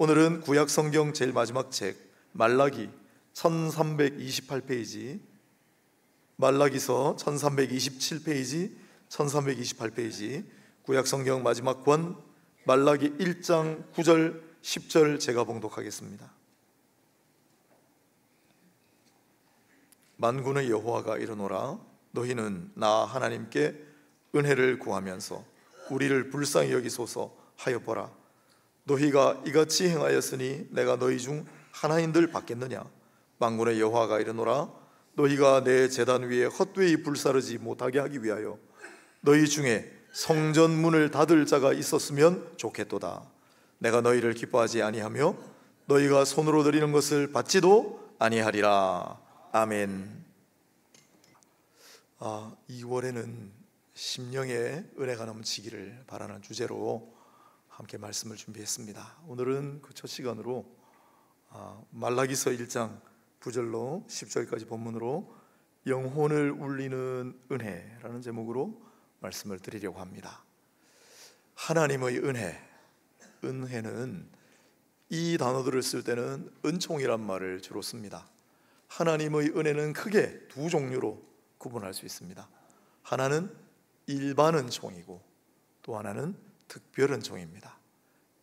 오늘은 구약 성경 제일 마지막 책 말라기 1328페이지, 말라기서 1327페이지, 1328페이지, 구약 성경 마지막 권 말라기 1장 9절 10절 제가 봉독하겠습니다. 만군의 여호와가 이르노라. 너희는 나 하나님께 은혜를 구하면서 우리를 불쌍히 여기소서 하여 보라. 너희가 이같이 행하였으니 내가 너희 중 하나인들 받겠느냐. 만군의 여호와가 이르노라. 너희가 내 제단 위에 헛되이 불사르지 못하게 하기 위하여 너희 중에 성전 문을 닫을 자가 있었으면 좋겠도다. 내가 너희를 기뻐하지 아니하며 너희가 손으로 드리는 것을 받지도 아니하리라. 아멘. 2월에는 심령의 은혜가 넘치기를 바라는 주제로 함께 말씀을 준비했습니다. 오늘은 그 첫 시간으로 말라기서 1장 9절로 10절까지 본문으로 영혼을 울리는 은혜라는 제목으로 말씀을 드리려고 합니다. 하나님의 은혜는 이 단어들을 쓸 때는 은총이란 말을 주로 씁니다. 하나님의 은혜는 크게 두 종류로 구분할 수 있습니다. 하나는 일반 은총이고 또 하나는 특별 은총입니다.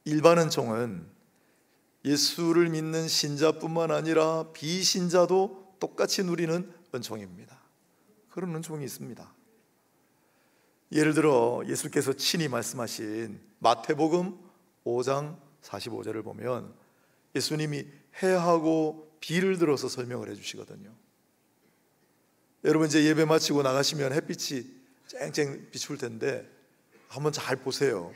일반 은총은 예수를 믿는 신자뿐만 아니라 비신자도 똑같이 누리는 은총입니다. 그런 은총이 있습니다. 예를 들어 예수께서 친히 말씀하신 마태복음 5장 45절을 보면 예수님이 해하고 비를 들어서 설명을 해주시거든요. 여러분 이제 예배 마치고 나가시면 햇빛이 쨍쨍 비출 텐데 한번 잘 보세요.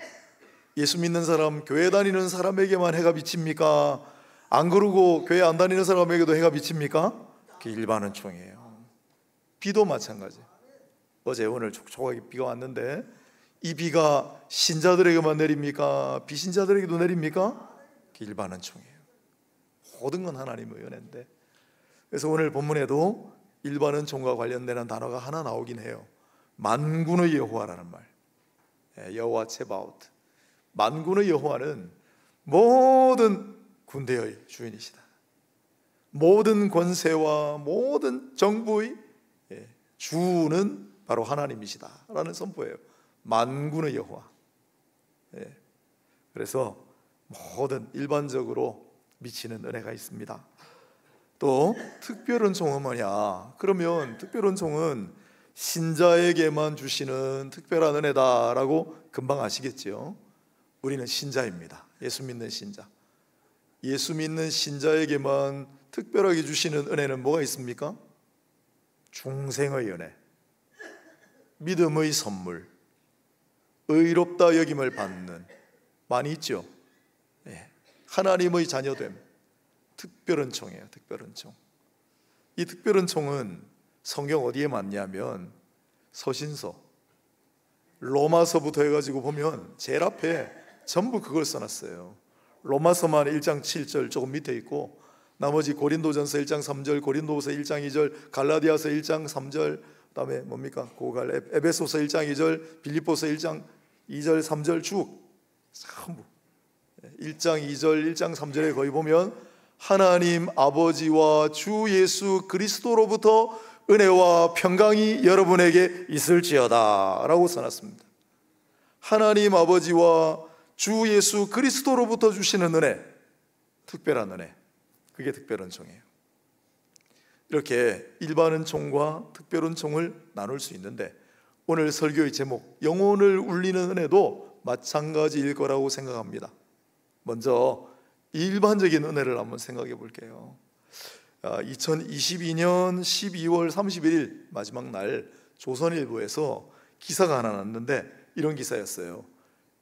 예수 믿는 사람, 교회 다니는 사람에게만 해가 비칩니까? 안 그러고 교회 안 다니는 사람에게도 해가 비칩니까? 그게 일반 은총이에요. 비도 마찬가지. 어제 오늘 촉촉하게 비가 왔는데 이 비가 신자들에게만 내립니까? 비신자들에게도 내립니까? 그게 일반 은총이에요. 모든 건 하나님의 은혜인데, 그래서 오늘 본문에도 일반 은총과 관련되는 단어가 하나 나오긴 해요. 만군의 여호와라는 말. 여호와 체바오트. 만군의 여호와는 모든 군대의 주인이시다. 모든 권세와 모든 정부의 주는 바로 하나님이시다 라는 선포예요. 만군의 여호와. 그래서 모든 일반적으로 미치는 은혜가 있습니다. 또 특별 은총은 뭐냐? 그러면 특별 은총은 신자에게만 주시는 특별한 은혜다라고 금방 아시겠죠? 우리는 신자입니다. 예수 믿는 신자. 예수 믿는 신자에게만 특별하게 주시는 은혜는 뭐가 있습니까? 중생의 은혜, 믿음의 선물, 의롭다 여김을 받는, 많이 있죠. 하나님의 자녀됨, 특별은총이에요. 특별은총. 이 특별은총은 성경 어디에 많냐면 서신서, 로마서부터 해가지고 보면 제일 앞에 전부 그걸 써놨어요. 로마서만 1장 7절 조금 밑에 있고, 나머지 고린도전서 1장 3절, 고린도후서 1장 2절, 갈라디아서 1장 3절, 그다음에 뭡니까? 에베소서 1장 2절, 빌립보서 1장 2절 3절 쭉 전부 1장 2절 1장 3절에 거기 보면 하나님 아버지와 주 예수 그리스도로부터 은혜와 평강이 여러분에게 있을지어다 라고 써놨습니다. 하나님 아버지와 주 예수 그리스도로부터 주시는 은혜, 특별한 은혜, 그게 특별은총이에요. 이렇게 일반 은총과 특별 은총을 나눌 수 있는데, 오늘 설교의 제목 영혼을 울리는 은혜도 마찬가지일 거라고 생각합니다. 먼저 일반적인 은혜를 한번 생각해 볼게요. 2022년 12월 31일 마지막 날 조선일보에서 기사가 하나 났는데 이런 기사였어요.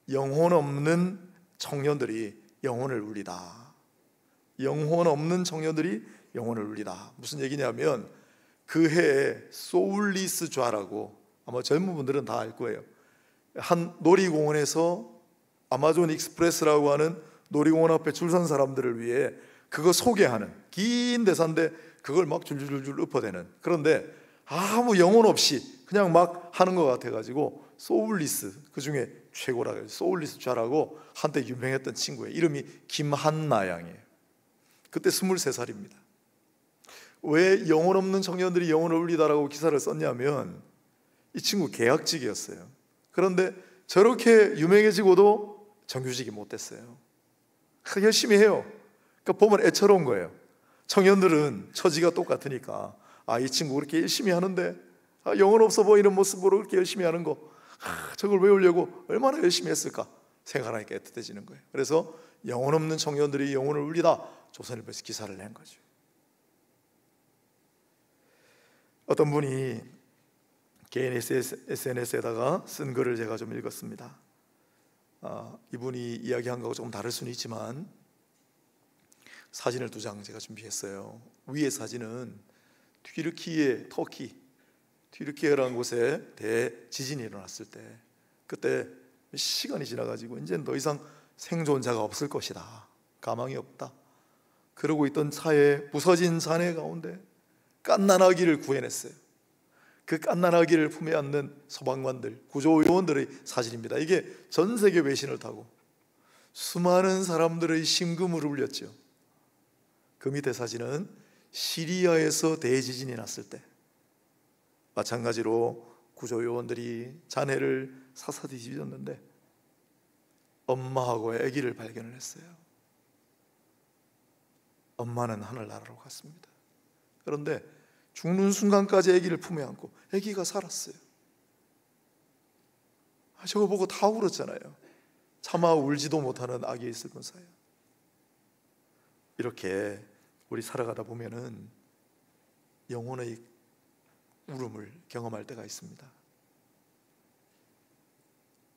영혼 없는 청년들이 영혼을 울리다. 영혼 없는 청년들이 영혼을 울리다. 무슨 얘기냐면 그 해에 소울리스 좌라고, 아마 젊은 분들은 다 알 거예요. 한 놀이공원에서 아마존 익스프레스라고 하는 놀이공원 앞에 줄 선 사람들을 위해 그거 소개하는 긴 대사인데 그걸 막 줄줄줄 읊어대는, 그런데 아무 영혼 없이 그냥 막 하는 것 같아가지고 소울리스, 그 중에 최고라. 소울리스 잘하고 한때 유명했던 친구예요. 이름이 김한나 양이에요. 그때 23살입니다. 왜 영혼 없는 청년들이 영혼을 울리다라고 기사를 썼냐면 이 친구 계약직이었어요. 그런데 저렇게 유명해지고도 정규직이 못 됐어요. 열심히 해요. 그러니까 보면 애처로운 거예요. 청년들은 처지가 똑같으니까 이 친구 그렇게 열심히 하는데 영혼 없어 보이는 모습으로 그렇게 열심히 하는 거, 저걸 외우려고 얼마나 열심히 했을까 생각하니까 애틋해지는 거예요. 그래서 영혼 없는 청년들이 영혼을 울리다 조선일보에서 기사를 낸 거죠. 어떤 분이 개인 SNS에다가 쓴 글을 제가 좀 읽었습니다. 이분이 이야기한 거하고 조금 다를 수는 있지만 사진을 2장 제가 준비했어요. 위의 사진은 튀르키예, 터키 튀르키예라는 곳에 대지진이 일어났을 때, 그때 시간이 지나가지고 이제는 더 이상 생존자가 없을 것이다, 가망이 없다, 그러고 있던 차에 부서진 잔해 가운데 갓난아기를 구해냈어요. 그 갓난아기를 품에 안는 소방관들, 구조요원들의 사진입니다. 이게 전 세계 외신을 타고 수많은 사람들의 심금을 울렸죠. 그 밑에 사진은 시리아에서 대지진이 났을 때 마찬가지로 구조요원들이 잔해를 사사 뒤집었는데 엄마하고 아기를 발견을 했어요. 엄마는 하늘나라로 갔습니다. 그런데 죽는 순간까지 아기를 품에 안고 아기가 살았어요. 저거 보고 다 울었잖아요. 차마 울지도 못하는 아기 있을 분사요. 이렇게 우리 살아가다 보면은 영혼의 울음을 경험할 때가 있습니다.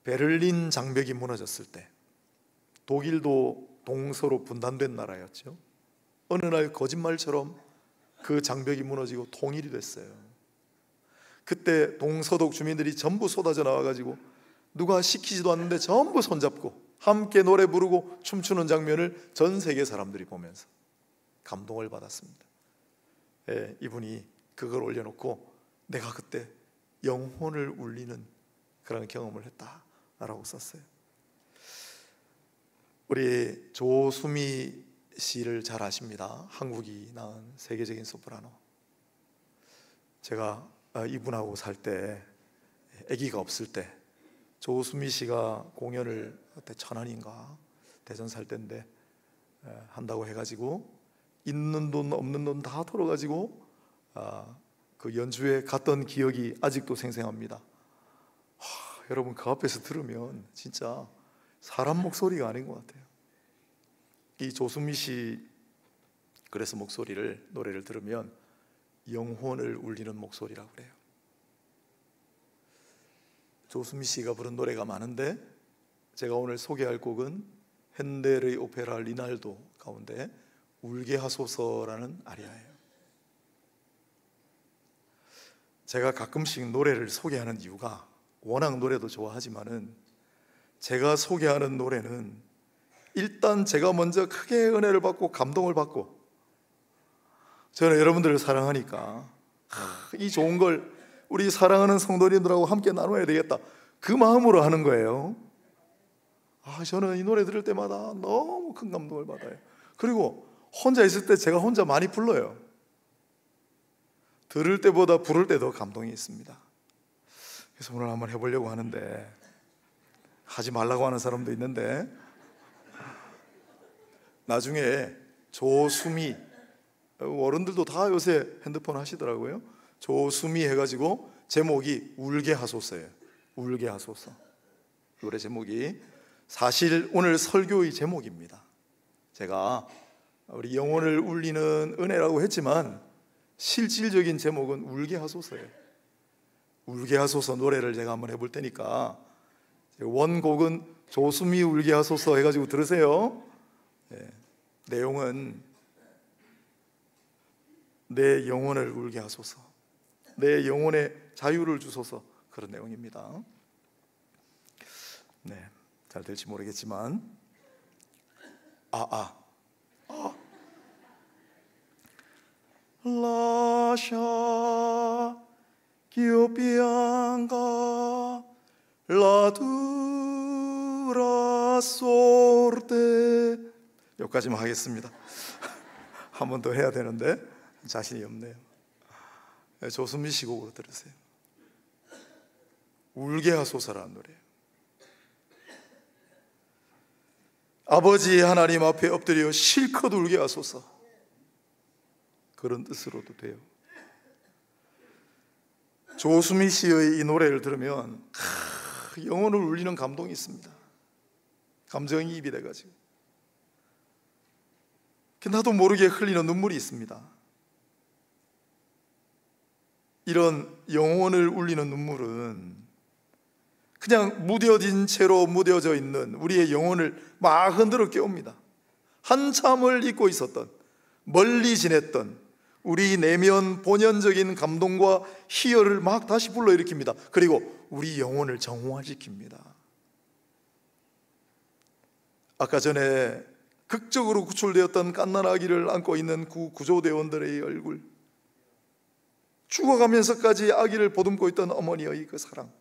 베를린 장벽이 무너졌을 때, 독일도 동서로 분단된 나라였죠. 어느 날 거짓말처럼 그 장벽이 무너지고 통일이 됐어요. 그때 동서독 주민들이 전부 쏟아져 나와가지고 누가 시키지도 않는데 전부 손잡고 함께 노래 부르고 춤추는 장면을 전 세계 사람들이 보면서 감동을 받았습니다. 이분이 그걸 올려놓고 내가 그때 영혼을 울리는 그런 경험을 했다라고 썼어요. 우리 조수미 씨를 잘 아십니다. 한국이 낳은 세계적인 소프라노. 제가 이분하고 살 때, 아기가 없을 때 조수미 씨가 공연을 그때 천안인가 대전 살 때인데 한다고 해가지고 있는 돈 없는 돈 다 털어가지고 그 연주회 갔던 기억이 아직도 생생합니다. 여러분 그 앞에서 들으면 진짜 사람 목소리가 아닌 것 같아요. 이 조수미 씨 그래서 노래를 들으면 영혼을 울리는 목소리라고 그래요. 조수미 씨가 부른 노래가 많은데 제가 오늘 소개할 곡은 핸델의 오페라 리날도 가운데 울게 하소서라는 아리아예요. 제가 가끔씩 노래를 소개하는 이유가 워낙 노래도 좋아하지만은 제가 소개하는 노래는 일단 제가 먼저 크게 은혜를 받고 감동을 받고 저는 여러분들을 사랑하니까 이 좋은 걸 우리 사랑하는 성도님들하고 함께 나눠야 되겠다, 그 마음으로 하는 거예요. 저는 이 노래 들을 때마다 너무 큰 감동을 받아요. 그리고 혼자 있을 때 제가 혼자 많이 불러요. 들을 때보다 부를 때 더 감동이 있습니다. 그래서 오늘 한번 해보려고 하는데 하지 말라고 하는 사람도 있는데 나중에 조수미, 어른들도 다 요새 핸드폰 하시더라고요. 조수미 해가지고 제목이 울게 하소서예요. 울게 하소서. 노래 제목이 사실 오늘 설교의 제목입니다. 제가 우리 영혼을 울리는 은혜라고 했지만 실질적인 제목은 울게 하소서예요. 울게 하소서 노래를 제가 한번 해볼 테니까 원곡은 조수미 울게 하소서 해가지고 들으세요. 내용은 내 영혼을 울게 하소서, 내 영혼에 자유를 주소서, 그런 내용입니다. 잘 될지 모르겠지만 라샤 기오피앙가 라두 소르테. 여기까지만 하겠습니다. 한 번 더 해야 되는데 자신이 없네요. 조수미 씨 곡으로 들으세요. 울게 하소서라는 노래예요. 아버지 하나님 앞에 엎드려 실컷 울게 하소서, 그런 뜻으로도 돼요. 조수미 씨의 이 노래를 들으면 영혼을 울리는 감동이 있습니다. 감정이입이 돼가지고 나도 모르게 흘리는 눈물이 있습니다. 이런 영혼을 울리는 눈물은 그냥 무뎌진 채로 무뎌져 있는 우리의 영혼을 막 흔들어 깨웁니다. 한참을 잊고 있었던, 멀리 지냈던 우리 내면 본연적인 감동과 희열을 막 다시 불러일으킵니다. 그리고 우리 영혼을 정화시킵니다. 아까 전에 극적으로 구출되었던 갓난아기를 안고 있는 구조대원들의 얼굴, 죽어가면서까지 아기를 보듬고 있던 어머니의 그 사랑,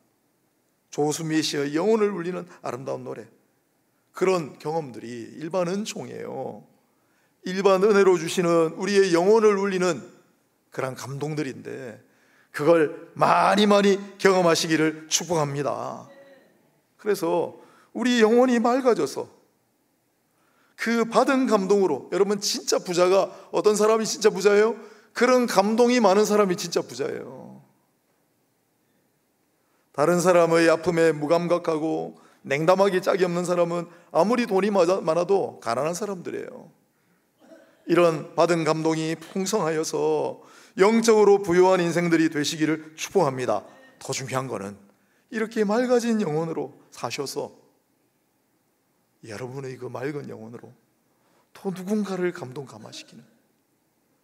조수미 씨의 영혼을 울리는 아름다운 노래, 그런 경험들이 일반 은총이에요. 일반 은혜로 주시는 우리의 영혼을 울리는 그런 감동들인데, 그걸 많이 경험하시기를 축복합니다. 그래서 우리 영혼이 맑아져서 그 받은 감동으로, 여러분 진짜 부자가, 어떤 사람이 진짜 부자예요? 그런 감동이 많은 사람이 진짜 부자예요. 다른 사람의 아픔에 무감각하고 냉담하기 짝이 없는 사람은 아무리 돈이 많아도 가난한 사람들이에요. 이런 받은 감동이 풍성하여서 영적으로 부유한 인생들이 되시기를 축복합니다. 더 중요한 거는 이렇게 맑아진 영혼으로 사셔서 여러분의 그 맑은 영혼으로 또 누군가를 감동감화시키는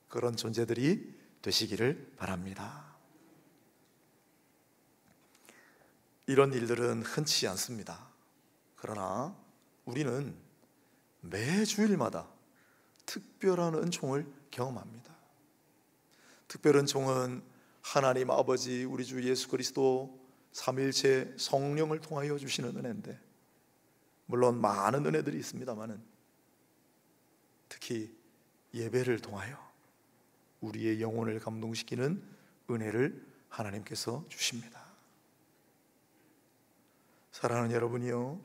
그런 존재들이 되시기를 바랍니다. 이런 일들은 흔치 않습니다. 그러나 우리는 매 주일마다 특별한 은총을 경험합니다. 특별 은총은 하나님 아버지, 우리 주 예수 그리스도 삼위일체 성령을 통하여 주시는 은혜인데, 물론 많은 은혜들이 있습니다마는 특히 예배를 통하여 우리의 영혼을 감동시키는 은혜를 하나님께서 주십니다. 사랑하는 여러분이요,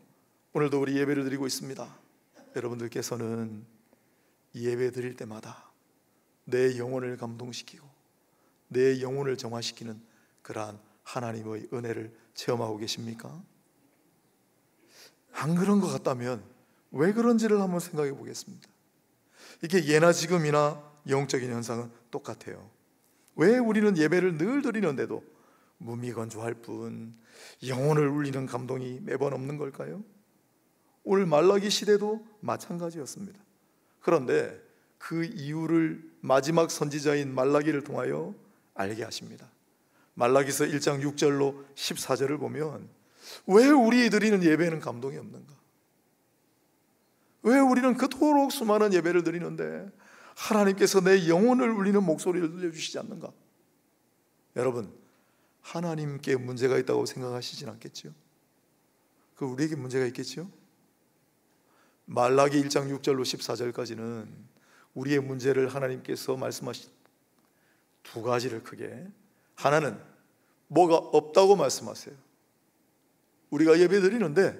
오늘도 우리 예배를 드리고 있습니다. 여러분들께서는 예배 드릴 때마다 내 영혼을 감동시키고 내 영혼을 정화시키는 그러한 하나님의 은혜를 체험하고 계십니까? 안 그런 것 같다면 왜 그런지를 한번 생각해 보겠습니다. 이게 예나 지금이나 영적인 현상은 똑같아요. 왜 우리는 예배를 늘 드리는데도 무미건조할 뿐 영혼을 울리는 감동이 매번 없는 걸까요? 오늘 말라기 시대도 마찬가지였습니다. 그런데 그 이유를 마지막 선지자인 말라기를 통하여 알게 하십니다. 말라기서 1장 6절로 14절을 보면 왜 우리 드리는 예배는 감동이 없는가? 왜 우리는 그토록 수많은 예배를 드리는데 하나님께서 내 영혼을 울리는 목소리를 들려주시지 않는가? 여러분, 하나님께 문제가 있다고 생각하시진 않겠죠? 그 우리에게 문제가 있겠죠? 말라기 1장 6절로 14절까지는 우리의 문제를 하나님께서 말씀하신 두 가지를 크게, 하나는 뭐가 없다고 말씀하세요. 우리가 예배 드리는데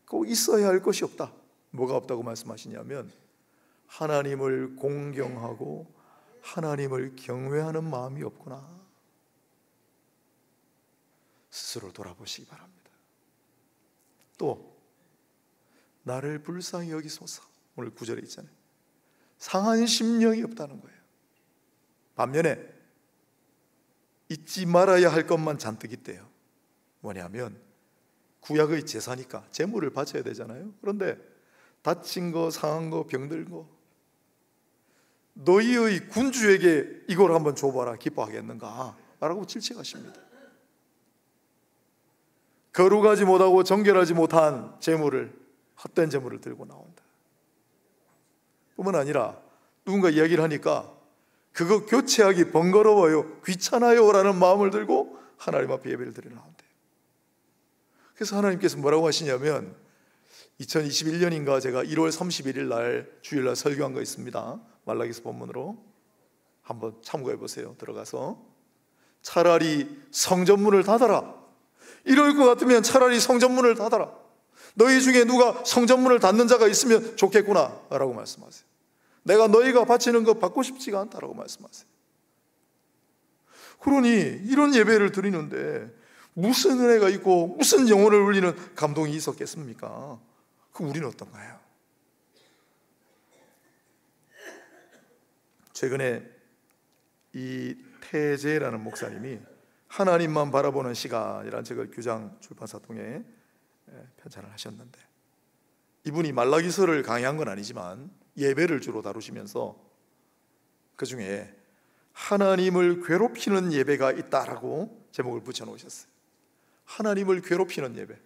꼭 있어야 할 것이 없다. 뭐가 없다고 말씀하시냐면 하나님을 공경하고 하나님을 경외하는 마음이 없구나. 스스로 돌아보시기 바랍니다. 또 나를 불쌍히 여기소서, 오늘 9절에 있잖아요. 상한 심령이 없다는 거예요. 반면에 잊지 말아야 할 것만 잔뜩 있대요. 뭐냐면 구약의 제사니까 제물을 바쳐야 되잖아요. 그런데 다친 거, 상한 거, 병든 거, 너희의 군주에게 이걸 한번 줘봐라, 기뻐하겠는가? 라고 질책하십니다. 거룩하지 못하고 정결하지 못한 제물을, 헛된 제물을 들고 나온다. 뿐만 아니라 누군가 이야기를 하니까 그거 교체하기 번거로워요, 귀찮아요 라는 마음을 들고 하나님 앞에 예배를 드려 나온대요. 그래서 하나님께서 뭐라고 하시냐면 2021년인가 제가 1월 31일 날 주일날 설교한 거 있습니다. 말라기서 본문으로 한번 참고해 보세요. 들어가서 차라리 성전문을 닫아라. 이럴 것 같으면 차라리 성전문을 닫아라. 너희 중에 누가 성전문을 닫는 자가 있으면 좋겠구나 라고 말씀하세요. 내가 너희가 바치는 거 받고 싶지가 않다라고 말씀하세요. 그러니 이런 예배를 드리는데 무슨 은혜가 있고 무슨 영혼을 울리는 감동이 있었겠습니까? 그럼 우리는 어떤가요? 최근에 이 태재라는 목사님이 하나님만 바라보는 시간이라는 책을 규장 출판사 통해 편찬을 하셨는데, 이분이 말라기서를 강의한 건 아니지만 예배를 주로 다루시면서 그 중에 하나님을 괴롭히는 예배가 있다라고 제목을 붙여놓으셨어요. 하나님을 괴롭히는 예배.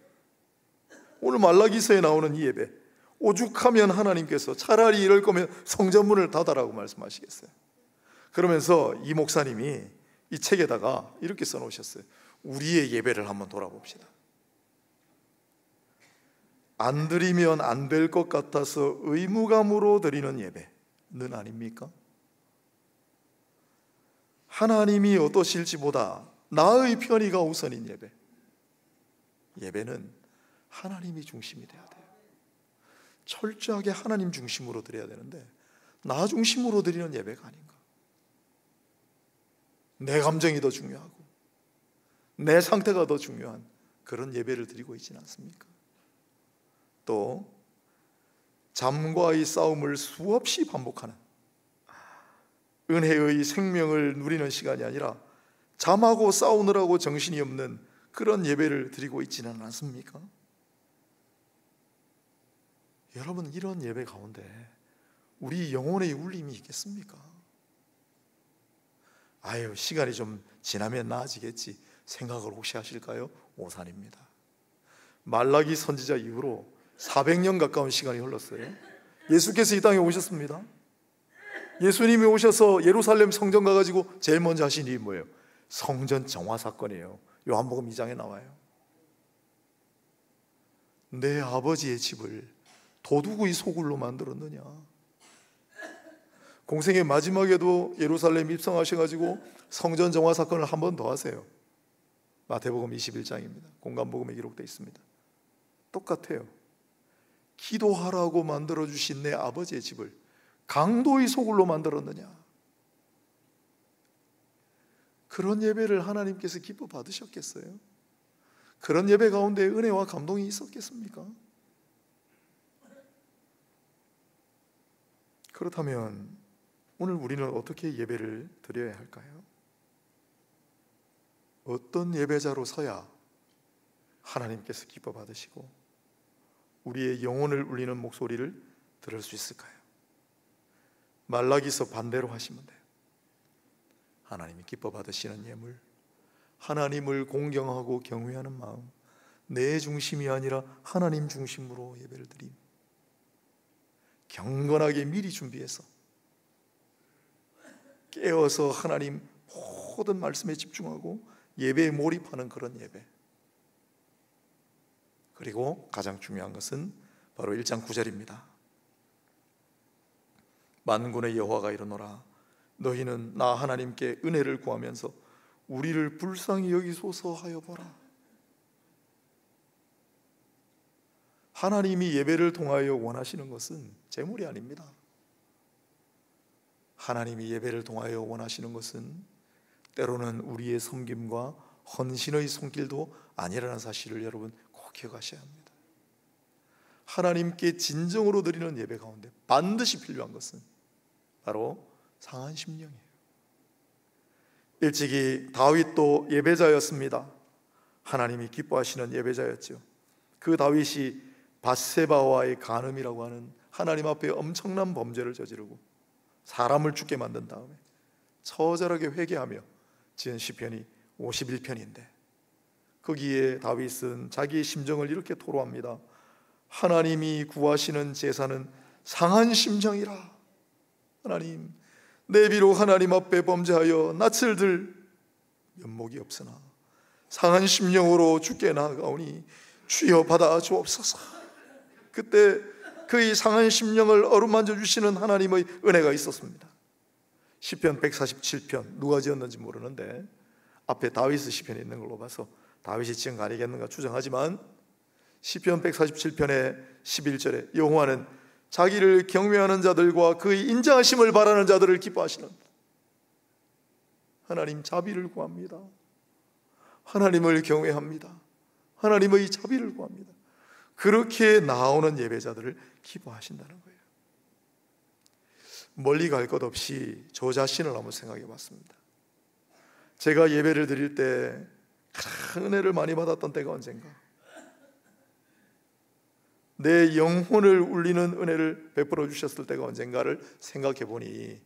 오늘 말라기서에 나오는 이 예배, 오죽하면 하나님께서 차라리 이럴 거면 성전문을 닫아라고 말씀하시겠어요. 그러면서 이 목사님이 이 책에다가 이렇게 써놓으셨어요. 우리의 예배를 한번 돌아봅시다. 안 드리면 안 될 것 같아서 의무감으로 드리는 예배는 아닙니까? 하나님이 어떠실지보다 나의 편의가 우선인 예배. 예배는 하나님이 중심이 돼야 돼요. 철저하게 하나님 중심으로 드려야 되는데 나 중심으로 드리는 예배가 아닌가. 내 감정이 더 중요하고 내 상태가 더 중요한 그런 예배를 드리고 있지는 않습니까? 또 잠과의 싸움을 수없이 반복하는, 은혜의 생명을 누리는 시간이 아니라 잠하고 싸우느라고 정신이 없는 그런 예배를 드리고 있지는 않습니까? 여러분, 이런 예배 가운데 우리 영혼의 울림이 있겠습니까? 아유, 시간이 좀 지나면 나아지겠지 생각을 혹시 하실까요? 오산입니다. 말라기 선지자 이후로 400년 가까운 시간이 흘렀어요. 예수께서 이 땅에 오셨습니다. 예수님이 오셔서 예루살렘 성전 가가지고 제일 먼저 하신 일이 뭐예요? 성전 정화 사건이에요. 요한복음 2장에 나와요. 내 아버지의 집을 도둑의 소굴로 만들었느냐. 공생의 마지막에도 예루살렘 입성하셔가지고 성전 정화 사건을 한 번 더 하세요. 마태복음 21장입니다. 공간복음에 기록되어 있습니다. 똑같아요. 기도하라고 만들어주신 내 아버지의 집을 강도의 소굴로 만들었느냐. 그런 예배를 하나님께서 기뻐 받으셨겠어요? 그런 예배 가운데 은혜와 감동이 있었겠습니까? 그렇다면 오늘 우리는 어떻게 예배를 드려야 할까요? 어떤 예배자로 서야 하나님께서 기뻐 받으시고 우리의 영혼을 울리는 목소리를 들을 수 있을까요? 말라기서 반대로 하시면 돼요. 하나님이 기뻐 받으시는 예물, 하나님을 공경하고 경외하는 마음, 내 중심이 아니라 하나님 중심으로 예배를 드림. 경건하게 미리 준비해서 깨어서 하나님 모든 말씀에 집중하고 예배에 몰입하는 그런 예배. 그리고 가장 중요한 것은 바로 1장 9절입니다. 만군의 여호와가 이르노라, 너희는 나 하나님께 은혜를 구하면서 우리를 불쌍히 여기소서 하여 보라. 하나님이 예배를 통하여 원하시는 것은 재물이 아닙니다. 하나님이 예배를 통하여 원하시는 것은 때로는 우리의 섬김과 헌신의 손길도 아니라는 사실을 여러분 꼭 기억하셔야 합니다. 하나님께 진정으로 드리는 예배 가운데 반드시 필요한 것은 바로 상한 심령이에요. 일찍이 다윗도 예배자였습니다. 하나님이 기뻐하시는 예배자였죠. 그 다윗이 밧세바와의 간음이라고 하는 하나님 앞에 엄청난 범죄를 저지르고 사람을 죽게 만든 다음에 처절하게 회개하며 지은 시편이 51편인데 거기에 다윗은 자기의 심정을 이렇게 토로합니다. 하나님이 구하시는 제사는 상한 심정이라. 하나님, 내 비록 하나님 앞에 범죄하여 낯을 들 면목이 없으나 상한 심령으로 주께 나아가오니 주여 받아 주옵소서. 그때 그의 상한 심령을 어루만져 주시는 하나님의 은혜가 있었습니다. 시편 147편 누가 지었는지 모르는데 앞에 다윗의 시편이 있는 걸로 봐서 다윗이 지은 거 아니겠는가 추정하지만 시편 147편의 11절에 여호와는 자기를 경외하는 자들과 그의 인자하심을 바라는 자들을 기뻐하시는, 하나님 자비를 구합니다. 하나님을 경외합니다. 하나님의 자비를 구합니다. 그렇게 나오는 예배자들을 기뻐하신다는 거예요. 멀리 갈 것 없이 저 자신을 한번 생각해 봤습니다. 제가 예배를 드릴 때 큰 은혜를 많이 받았던 때가 언젠가, 내 영혼을 울리는 은혜를 베풀어 주셨을 때가 언젠가를 생각해 보니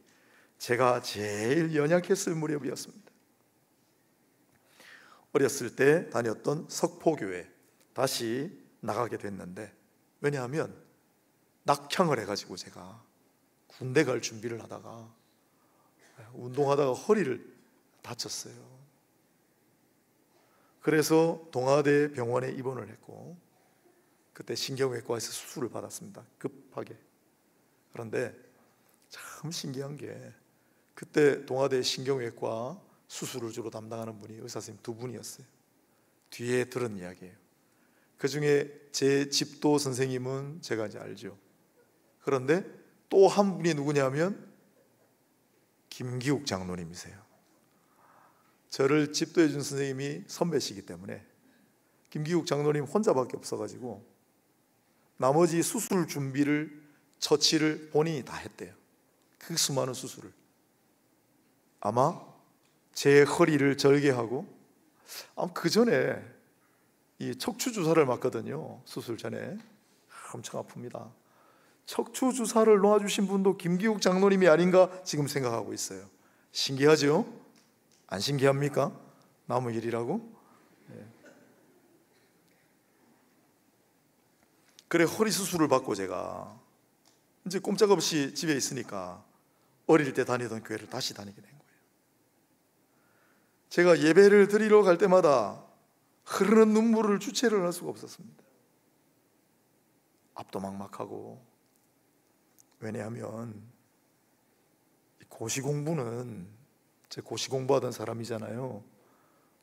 제가 제일 연약했을 무렵이었습니다. 어렸을 때 다녔던 석포교회 다시 나가게 됐는데, 왜냐하면 낙향을 해가지고 제가 군대 갈 준비를 하다가 운동하다가 허리를 다쳤어요. 그래서 동아대 병원에 입원을 했고 그때 신경외과에서 수술을 받았습니다. 급하게. 그런데 참 신기한 게 그때 동아대 신경외과 수술을 주로 담당하는 분이 의사 선생님 두 분이었어요. 뒤에 들은 이야기예요. 그 중에 제 집도 선생님은 제가 이제 알죠. 그런데 또 한 분이 누구냐면 김기욱 장로님이세요. 저를 집도해 준 선생님이 선배시기 때문에 김기욱 장로님 혼자밖에 없어가지고 나머지 수술 준비를, 처치를 본인이 다 했대요. 그 수많은 수술을. 아마 제 허리를 절개하고 그 전에 이 척추 주사를 맞거든요. 수술 전에. 엄청 아픕니다. 척추 주사를 놓아주신 분도 김기욱 장로님이 아닌가 지금 생각하고 있어요. 신기하죠? 안 신기합니까? 남의 일이라고? 네. 그래 허리 수술을 받고 제가 이제 꼼짝없이 집에 있으니까 어릴 때 다니던 교회를 다시 다니게 된 거예요. 제가 예배를 드리러 갈 때마다 흐르는 눈물을 주체를 할 수가 없었습니다. 앞도 막막하고. 왜냐하면 고시 공부는, 제 고시 공부하던 사람이잖아요.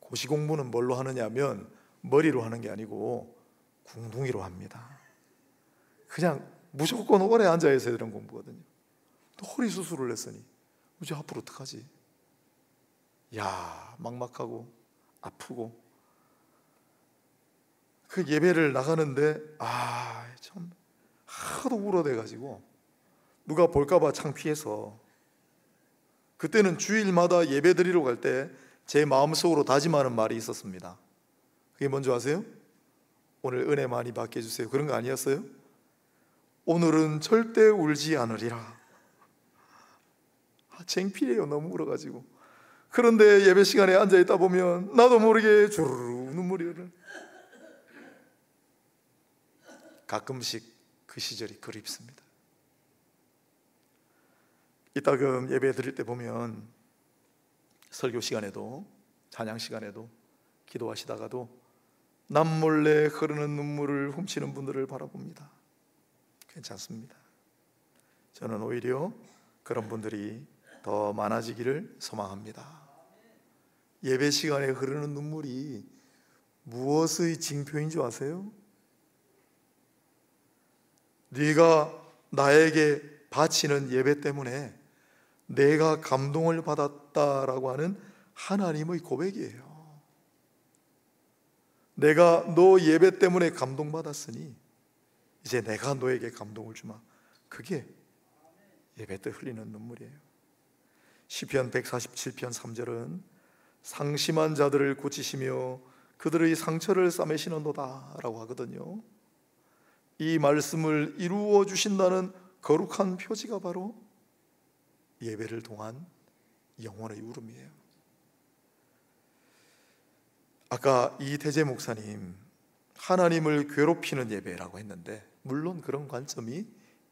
고시 공부는 뭘로 하느냐면 머리로 하는 게 아니고 궁둥이로 합니다. 그냥 무조건 오래 앉아있어야 되는 공부거든요. 또 허리 수술을 했으니 이제 앞으로 어떡하지? 야, 막막하고 아프고. 그 예배를 나가는데 참 하도 울어대가지고 누가 볼까봐 창피해서, 그때는 주일마다 예배 드리러 갈 때 제 마음속으로 다짐하는 말이 있었습니다. 그게 뭔지 아세요? 오늘 은혜 많이 받게 해주세요. 그런 거 아니었어요? 오늘은 절대 울지 않으리라. 창피해요. 너무 울어가지고. 그런데 예배 시간에 앉아있다 보면 나도 모르게 주르르 눈물이 흐르는, 가끔씩 그 시절이 그립습니다. 이따금 예배 드릴 때 보면 설교 시간에도 찬양 시간에도 기도하시다가도 남몰래 흐르는 눈물을 훔치는 분들을 바라봅니다. 괜찮습니다. 저는 오히려 그런 분들이 더 많아지기를 소망합니다. 예배 시간에 흐르는 눈물이 무엇의 징표인 줄 아세요? 네가 나에게 바치는 예배 때문에 내가 감동을 받았다라고 하는 하나님의 고백이에요. 내가 너 예배 때문에 감동받았으니 이제 내가 너에게 감동을 주마. 그게 예배 때 흘리는 눈물이에요. 시편 147편 3절은 상심한 자들을 고치시며 그들의 상처를 싸매시는도다 라고 하거든요. 이 말씀을 이루어 주신다는 거룩한 표지가 바로 예배를 통한 영혼의 울음이에요. 아까 이태재 목사님 하나님을 괴롭히는 예배라고 했는데 물론 그런 관점이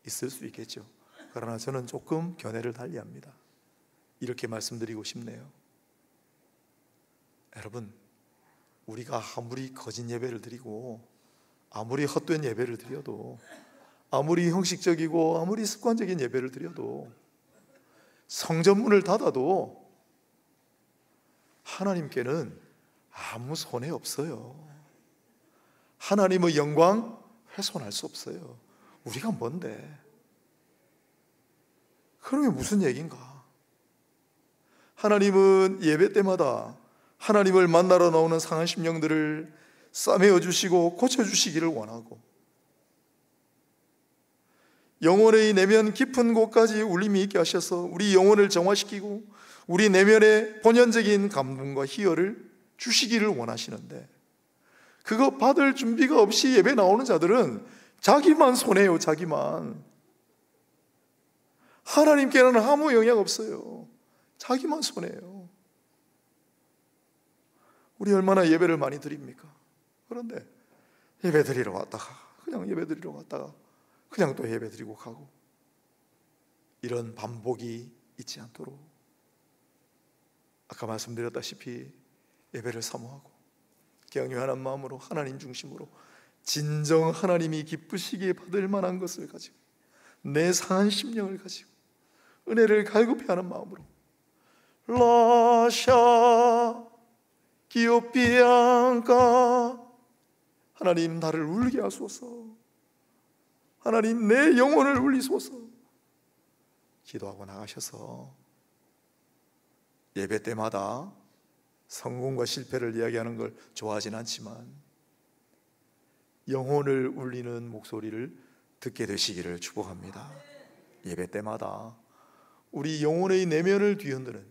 있을 수 있겠죠. 그러나 저는 조금 견해를 달리합니다. 이렇게 말씀드리고 싶네요. 여러분, 우리가 아무리 거짓 예배를 드리고 아무리 헛된 예배를 드려도 아무리 형식적이고 아무리 습관적인 예배를 드려도, 성전문을 닫아도 하나님께는 아무 손해 없어요. 하나님의 영광 훼손할 수 없어요. 우리가 뭔데? 그러면 무슨 얘기인가? 하나님은 예배 때마다 하나님을 만나러 나오는 상한 심령들을 싸매어 주시고 고쳐주시기를 원하고, 영혼의 내면 깊은 곳까지 울림이 있게 하셔서 우리 영혼을 정화시키고 우리 내면의 본연적인 감동과 희열을 주시기를 원하시는데, 그거 받을 준비가 없이 예배 나오는 자들은 자기만 손해요. 자기만. 하나님께는 아무 영향 없어요. 자기만 손해요. 우리 얼마나 예배를 많이 드립니까? 그런데 예배 드리러 왔다가 그냥 예배 드리러 갔다가 그냥 또 예배 드리고 가고, 이런 반복이 있지 않도록 아까 말씀드렸다시피 예배를 사모하고 경외하는 마음으로 하나님 중심으로 진정 하나님이 기쁘시기에 받을 만한 것을 가지고, 내 상한 심령을 가지고 은혜를 갈급해하는 마음으로 라샤 기오피앙가, 하나님 나를 울게 하소서, 하나님 내 영혼을 울리소서 기도하고 나가셔서, 예배 때마다 성공과 실패를 이야기하는 걸 좋아하진 않지만 영혼을 울리는 목소리를 듣게 되시기를 축복합니다. 예배 때마다 우리 영혼의 내면을 뒤흔드는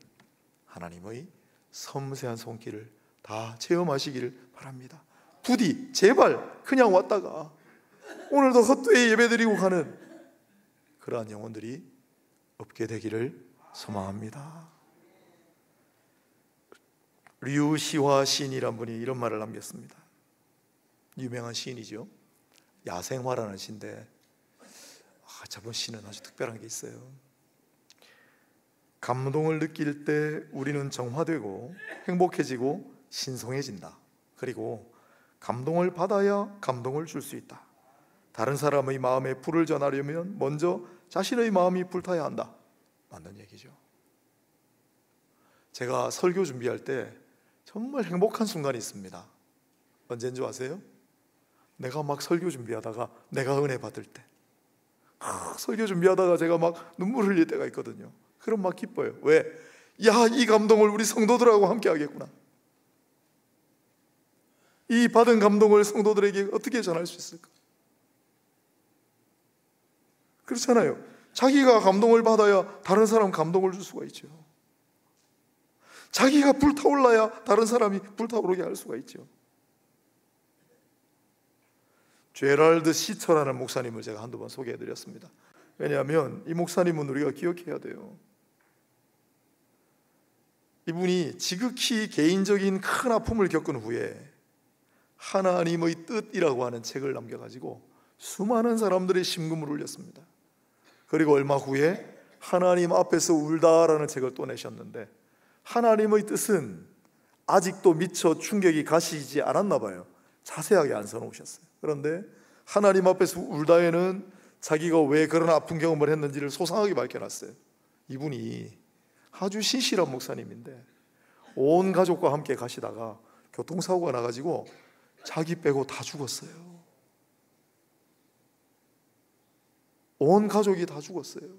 하나님의 섬세한 손길을 다 체험하시기를 바랍니다. 부디 제발 그냥 왔다가 오늘도 헛되이 예배드리고 가는 그러한 영혼들이 없게 되기를 소망합니다. 류시화 시인이란 분이 이런 말을 남겼습니다. 유명한 시인이죠. 야생화라는 시인데, 저분 시는 아주 특별한 게 있어요. 감동을 느낄 때 우리는 정화되고 행복해지고 신성해진다. 그리고 감동을 받아야 감동을 줄 수 있다. 다른 사람의 마음에 불을 전하려면 먼저 자신의 마음이 불타야 한다. 맞는 얘기죠. 제가 설교 준비할 때 정말 행복한 순간이 있습니다. 언제인 줄 아세요? 내가 막 설교 준비하다가 내가 은혜 받을 때, 설교 준비하다가 제가 막 눈물 흘릴 때가 있거든요. 그럼 막 기뻐요. 왜? 야, 이 감동을 우리 성도들하고 함께 하겠구나. 이 받은 감동을 성도들에게 어떻게 전할 수 있을까? 그렇잖아요. 자기가 감동을 받아야 다른 사람 감동을 줄 수가 있죠. 자기가 불타올라야 다른 사람이 불타오르게 할 수가 있죠. 제랄드 시처라는 목사님을 제가 한두 번 소개해드렸습니다. 왜냐하면 이 목사님은 우리가 기억해야 돼요. 이분이 지극히 개인적인 큰 아픔을 겪은 후에 하나님의 뜻이라고 하는 책을 남겨가지고 수많은 사람들의 심금을 울렸습니다. 그리고 얼마 후에 하나님 앞에서 울다라는 책을 또 내셨는데, 하나님의 뜻은 아직도 미처 충격이 가시지 않았나 봐요. 자세하게 안 써놓으셨어요. 그런데 하나님 앞에서 울다에는 자기가 왜 그런 아픈 경험을 했는지를 소상하게 밝혀놨어요. 이분이 아주 신실한 목사님인데 온 가족과 함께 가시다가 교통사고가 나가지고 자기 빼고 다 죽었어요. 온 가족이 다 죽었어요.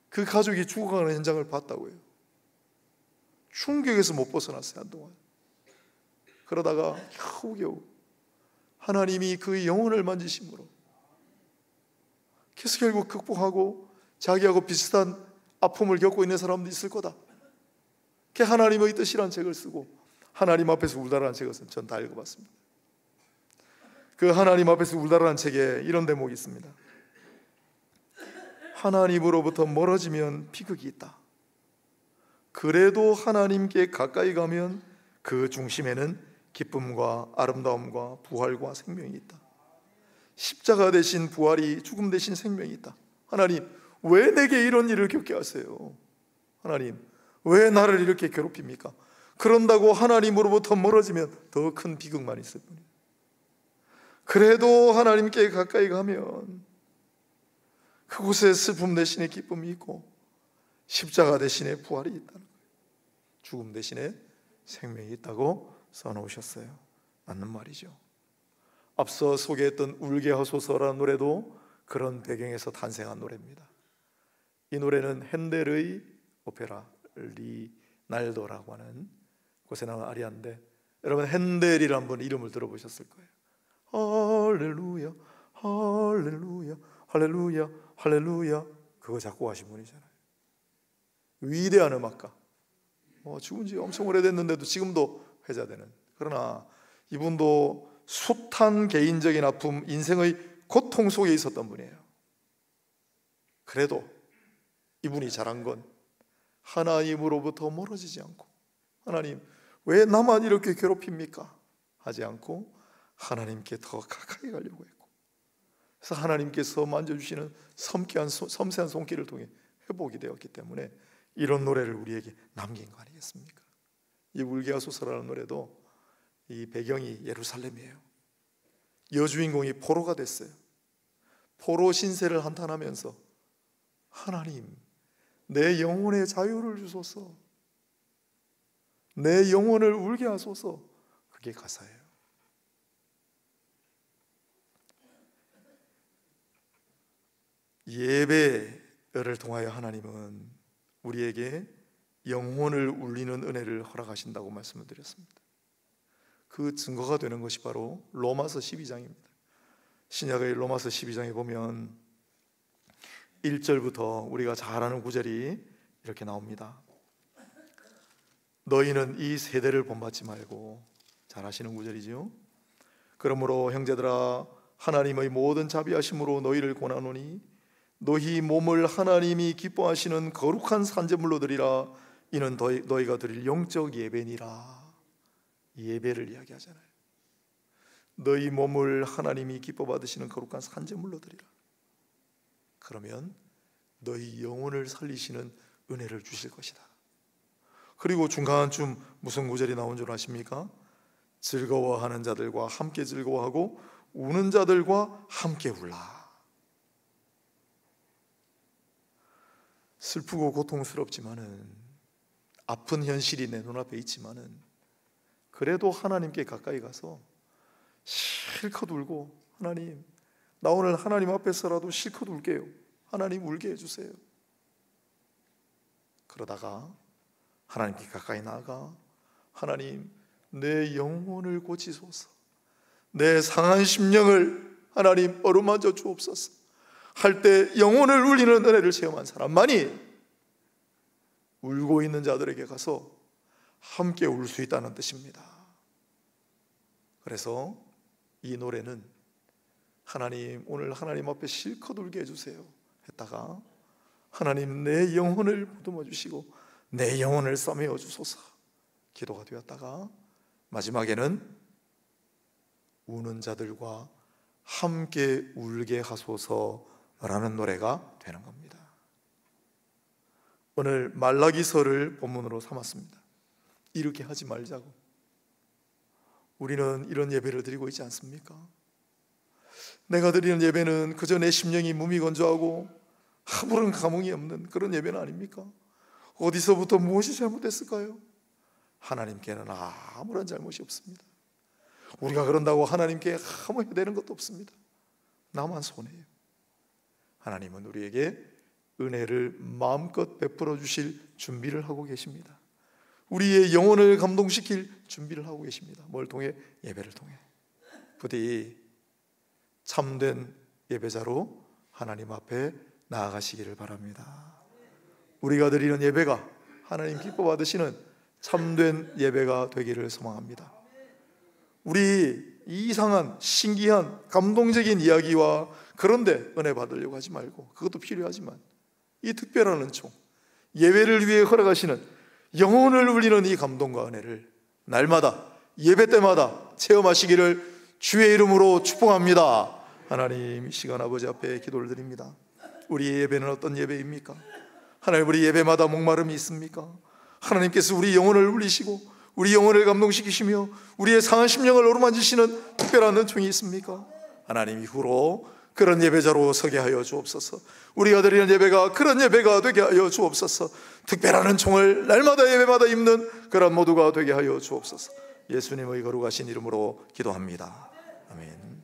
그 가족이 죽어가는 현장을 봤다고요. 충격에서 못 벗어났어요, 한동안. 그러다가 겨우겨우 하나님이 그 영혼을 만지심으로 그래서 결국 극복하고 자기하고 비슷한 아픔을 겪고 있는 사람도 있을 거다. 그 하나님의 뜻이라는 책을 쓰고 하나님 앞에서 울다라는 책을 전 다 읽어봤습니다. 그 하나님 앞에서 울다라는 책에 이런 대목이 있습니다. 하나님으로부터 멀어지면 비극이 있다. 그래도 하나님께 가까이 가면 그 중심에는 기쁨과 아름다움과 부활과 생명이 있다. 십자가 대신 부활이 죽음 대신 생명이 있다. 하나님, 왜 내게 이런 일을 겪게 하세요? 하나님, 왜 나를 이렇게 괴롭힙니까? 그런다고 하나님으로부터 멀어지면 더 큰 비극만 있을 뿐이에요. 그래도 하나님께 가까이 가면 그곳에 슬픔 대신에 기쁨이 있고 십자가 대신에 부활이 있다는 거예요. 죽음 대신에 생명이 있다고 써놓으셨어요. 맞는 말이죠. 앞서 소개했던 울게 하소서라는 노래도 그런 배경에서 탄생한 노래입니다. 이 노래는 핸델의 오페라 리날도라고 하는 곳에 나온 아리아인데, 여러분 핸델이라는 분 이름을 들어보셨을 거예요. 할렐루야 할렐루야 할렐루야 할렐루야, 그거 작곡하신 분이잖아요. 위대한 음악가. 죽은 지 엄청 오래됐는데도 지금도 회자되는. 그러나 이분도 숱한 개인적인 아픔, 인생의 고통 속에 있었던 분이에요. 그래도 이분이 잘한 건 하나님으로부터 멀어지지 않고, 하나님 왜 나만 이렇게 괴롭힙니까? 하지 않고 하나님께 더 가까이 가려고 했고, 그래서 하나님께서 만져주시는 섬세한 손길을 통해 회복이 되었기 때문에 이런 노래를 우리에게 남긴 거 아니겠습니까? 이 울게 하소서라는 노래도 이 배경이 예루살렘이에요. 여주인공이 포로가 됐어요. 포로 신세를 한탄하면서 하나님, 내 영혼의 자유를 주소서, 내 영혼을 울게 하소서, 그게 가사예요. 예배를 통하여 하나님은 우리에게 영혼을 울리는 은혜를 허락하신다고 말씀을 드렸습니다. 그 증거가 되는 것이 바로 로마서 12장입니다. 신약의 로마서 12장에 보면 1절부터 우리가 잘 아는 구절이 이렇게 나옵니다. 너희는 이 세대를 본받지 말고, 잘 아시는 구절이지요. 그러므로 형제들아, 하나님의 모든 자비하심으로 너희를 권하노니 너희 몸을 하나님이 기뻐하시는 거룩한 산제물로 드리라. 이는 너희가 드릴 영적 예배니라. 예배를 이야기하잖아요. 너희 몸을 하나님이 기뻐 받으시는 거룩한 산제물로 드리라. 그러면 너희 영혼을 살리시는 은혜를 주실 것이다. 그리고 중간쯤 무슨 구절이 나온 줄 아십니까? 즐거워하는 자들과 함께 즐거워하고 우는 자들과 함께 울라. 슬프고 고통스럽지만은, 아픈 현실이 내 눈앞에 있지만은, 그래도 하나님께 가까이 가서 실컷 울고, 하나님, 나 오늘 하나님 앞에서라도 실컷 울게요. 하나님 울게 해주세요. 그러다가 하나님께 가까이 나아가, 하나님, 내 영혼을 고치소서, 내 상한 심령을 하나님 어루만져 주옵소서 할 때 영혼을 울리는 은혜를 체험한 사람만이 울고 있는 자들에게 가서 함께 울 수 있다는 뜻입니다. 그래서 이 노래는 하나님, 오늘 하나님 앞에 실컷 울게 해주세요 했다가, 하나님 내 영혼을 보듬어 주시고 내 영혼을 싸매어 주소서 기도가 되었다가, 마지막에는 우는 자들과 함께 울게 하소서라는 노래가 되는 겁니다. 오늘 말라기서를 본문으로 삼았습니다. 이렇게 하지 말자고. 우리는 이런 예배를 드리고 있지 않습니까? 내가 드리는 예배는 그저 내 심령이 무미건조하고 아무런 감흥이 없는 그런 예배는 아닙니까? 어디서부터 무엇이 잘못됐을까요? 하나님께는 아무런 잘못이 없습니다. 우리가 그런다고 하나님께 아무 해되는 것도 없습니다. 나만 손해요. 하나님은 우리에게 은혜를 마음껏 베풀어 주실 준비를 하고 계십니다. 우리의 영혼을 감동시킬 준비를 하고 계십니다. 뭘 통해? 예배를 통해. 부디 참된 예배자로 하나님 앞에 나아가시기를 바랍니다. 우리가 드리는 예배가 하나님 기뻐 받으시는 참된 예배가 되기를 소망합니다. 우리 이상한 신기한 감동적인 이야기와 그런데 은혜 받으려고 하지 말고, 그것도 필요하지만 이 특별한 은총, 예배를 위해 허락하시는 영혼을 울리는 이 감동과 은혜를 날마다 예배 때마다 체험하시기를 주의 이름으로 축복합니다. 하나님, 이 시간 아버지 앞에 기도를 드립니다. 우리의 예배는 어떤 예배입니까? 하나님, 우리 예배마다 목마름이 있습니까? 하나님께서 우리 영혼을 울리시고 우리 영혼을 감동시키시며 우리의 상한 심령을 어루만지시는 특별한 은총이 있습니까? 하나님 이후로 그런 예배자로 서게 하여 주옵소서. 우리가 드리는 예배가 그런 예배가 되게 하여 주옵소서. 특별한 은총을 날마다 예배마다 입는 그런 모두가 되게 하여 주옵소서. 예수님의 거룩하신 이름으로 기도합니다. 아멘.